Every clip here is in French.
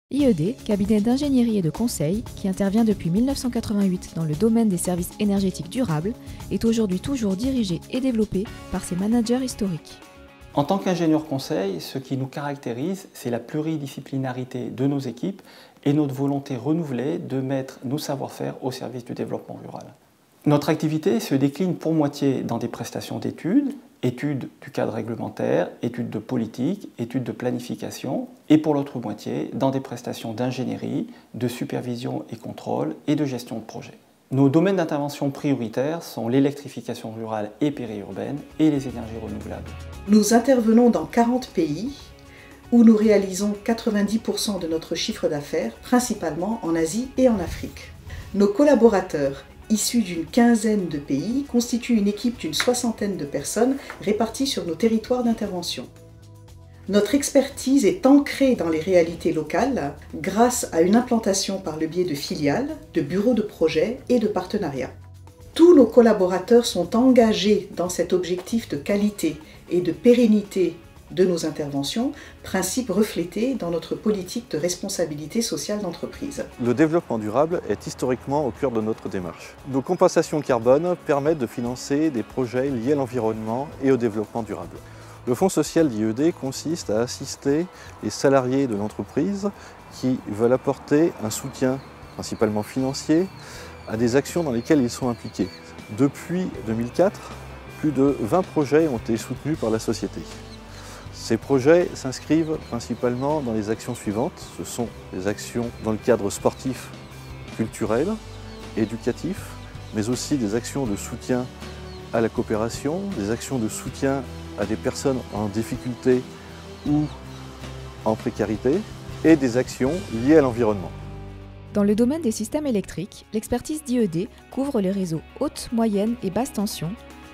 IED, cabinet d'ingénierie et de conseil qui intervient depuis 1988 dans le domaine des services énergétiques durables, est aujourd'hui toujours dirigé et développé par ses managers historiques. En tant qu'ingénieur conseil, ce qui nous caractérise, c'est la pluridisciplinarité de nos équipes et notre volonté renouvelée de mettre nos savoir-faire au service du développement rural. Notre activité se décline pour moitié dans des prestations d'études, études du cadre réglementaire, études de politique, études de planification, et pour l'autre moitié dans des prestations d'ingénierie, de supervision et contrôle et de gestion de projet. Nos domaines d'intervention prioritaires sont l'électrification rurale et périurbaine et les énergies renouvelables. Nous intervenons dans 40 pays où nous réalisons 90% de notre chiffre d'affaires, principalement en Asie et en Afrique. Nos collaborateurs, issus d'une quinzaine de pays, constituent une équipe d'une soixantaine de personnes réparties sur nos territoires d'intervention. Notre expertise est ancrée dans les réalités locales grâce à une implantation par le biais de filiales, de bureaux de projet et de partenariats. Tous nos collaborateurs sont engagés dans cet objectif de qualité et de pérennité de nos interventions, principe reflété dans notre politique de responsabilité sociale d'entreprise. Le développement durable est historiquement au cœur de notre démarche. Nos compensations carbone permettent de financer des projets liés à l'environnement et au développement durable. Le fonds social d'IED consiste à assister les salariés de l'entreprise qui veulent apporter un soutien, principalement financier, à des actions dans lesquelles ils sont impliqués. Depuis 2004, plus de 20 projets ont été soutenus par la société. Ces projets s'inscrivent principalement dans les actions suivantes. Ce sont des actions dans le cadre sportif, culturel, éducatif, mais aussi des actions de soutien à la coopération, des actions de soutien à des personnes en difficulté ou en précarité, et des actions liées à l'environnement. Dans le domaine des systèmes électriques, l'expertise d'IED couvre les réseaux haute, moyenne et basse tension,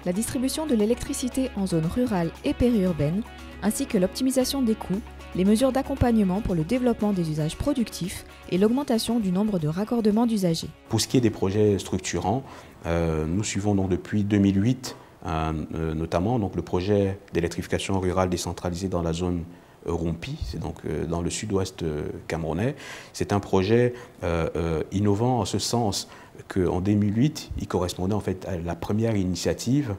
la distribution de l'électricité en zone rurale et périurbaine, ainsi que l'optimisation des coûts, les mesures d'accompagnement pour le développement des usages productifs et l'augmentation du nombre de raccordements d'usagers. Pour ce qui est des projets structurants, nous suivons donc depuis 2008 notamment donc le projet d'électrification rurale décentralisée dans la zone Rumpi, c'est donc dans le sud-ouest camerounais. C'est un projet innovant en ce sens qu'en 2008, il correspondait en fait à la première initiative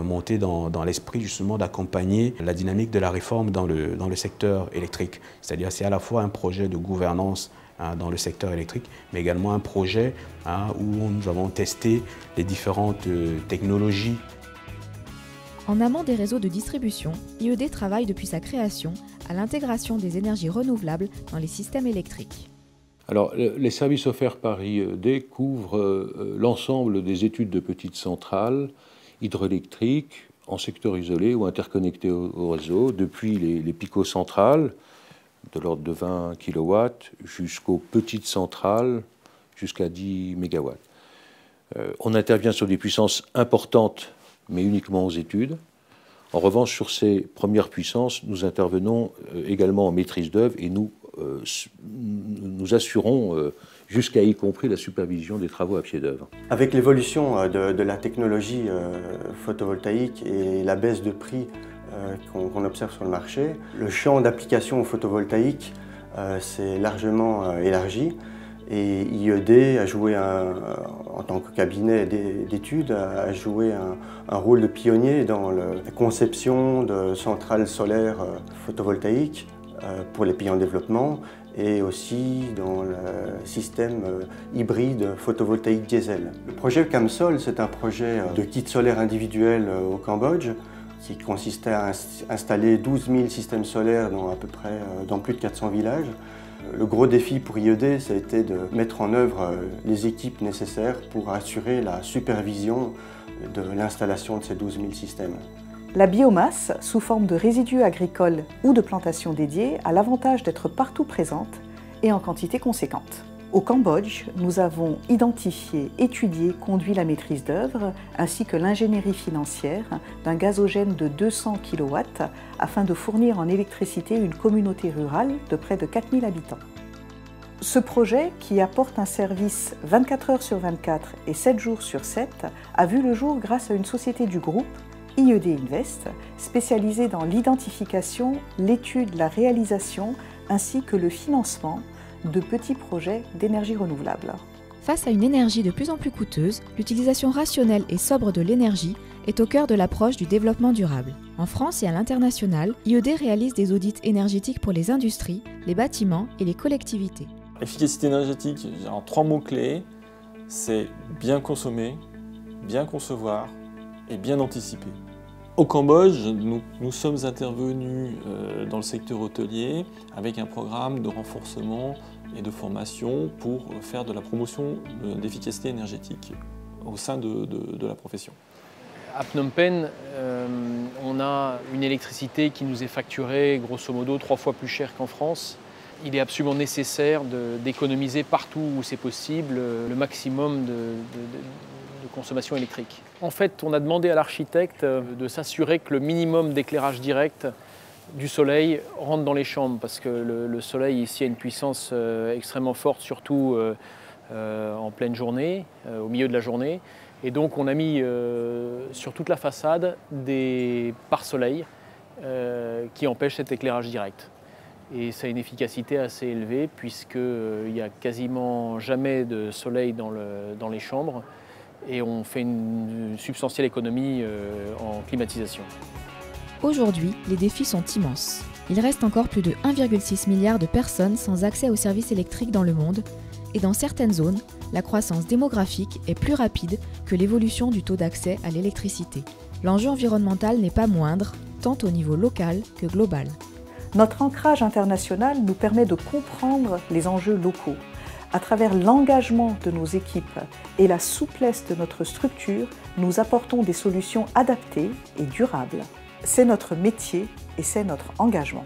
montée dans l'esprit justement d'accompagner la dynamique de la réforme dans le secteur électrique. C'est-à-dire c'est à la fois un projet de gouvernance dans le secteur électrique, mais également un projet où nous avons testé les différentes technologies. En amont des réseaux de distribution, IED travaille depuis sa création à l'intégration des énergies renouvelables dans les systèmes électriques. Alors, les services offerts par IED couvrent l'ensemble des études de petites centrales hydroélectriques en secteur isolé ou interconnectées au réseau, depuis les picocentrales de l'ordre de 20 kW jusqu'aux petites centrales jusqu'à 10 MW. On intervient sur des puissances importantes, mais uniquement aux études. En revanche, sur ces premières puissances, nous intervenons également en maîtrise d'œuvre et nous assurons jusqu'à y compris la supervision des travaux à pied d'œuvre. Avec l'évolution de la technologie photovoltaïque et la baisse de prix qu'on observe sur le marché, le champ d'application photovoltaïque s'est largement élargi. Et IED a joué, en tant que cabinet d'études, a joué un rôle de pionnier dans la conception de centrales solaires photovoltaïques pour les pays en développement et aussi dans le système hybride photovoltaïque diesel. Le projet CAMSOL, c'est un projet de kit solaire individuel au Cambodge qui consistait à installer 12 000 systèmes solaires dans plus de 400 villages. Le gros défi pour IED, ça a été de mettre en œuvre les équipes nécessaires pour assurer la supervision de l'installation de ces 12 000 systèmes. La biomasse, sous forme de résidus agricoles ou de plantations dédiées, a l'avantage d'être partout présente et en quantité conséquente. Au Cambodge, nous avons identifié, étudié, conduit la maîtrise d'œuvre ainsi que l'ingénierie financière d'un gazogène de 200 kW afin de fournir en électricité une communauté rurale de près de 4000 habitants. Ce projet, qui apporte un service 24 heures sur 24 et 7 jours sur 7, a vu le jour grâce à une société du groupe, IED Invest, spécialisée dans l'identification, l'étude, la réalisation ainsi que le financement de petits projets d'énergie renouvelable. Face à une énergie de plus en plus coûteuse, l'utilisation rationnelle et sobre de l'énergie est au cœur de l'approche du développement durable. En France et à l'international, IED réalise des audits énergétiques pour les industries, les bâtiments et les collectivités. Efficacité énergétique, en 3 mots-clés, c'est bien consommer, bien concevoir et bien anticiper. Au Cambodge, nous sommes intervenus dans le secteur hôtelier avec un programme de renforcement et de formation pour faire de la promotion d'efficacité énergétique au sein de la profession. À Phnom Penh, on a une électricité qui nous est facturée grosso modo 3 fois plus cher qu'en France. Il est absolument nécessaire d'économiser partout où c'est possible le maximum de consommation électrique. En fait, on a demandé à l'architecte de s'assurer que le minimum d'éclairage direct du soleil rentre dans les chambres, parce que le soleil ici a une puissance extrêmement forte, surtout en pleine journée, au milieu de la journée. Et donc on a mis sur toute la façade des pare-soleil qui empêchent cet éclairage direct. Et ça a une efficacité assez élevée puisqu'il n'y a quasiment jamais de soleil dans les chambres et on fait une substantielle économie en climatisation. Aujourd'hui, les défis sont immenses. Il reste encore plus de 1,6 milliard de personnes sans accès aux services électriques dans le monde et dans certaines zones, la croissance démographique est plus rapide que l'évolution du taux d'accès à l'électricité. L'enjeu environnemental n'est pas moindre, tant au niveau local que global. Notre ancrage international nous permet de comprendre les enjeux locaux. À travers l'engagement de nos équipes et la souplesse de notre structure, nous apportons des solutions adaptées et durables. C'est notre métier et c'est notre engagement.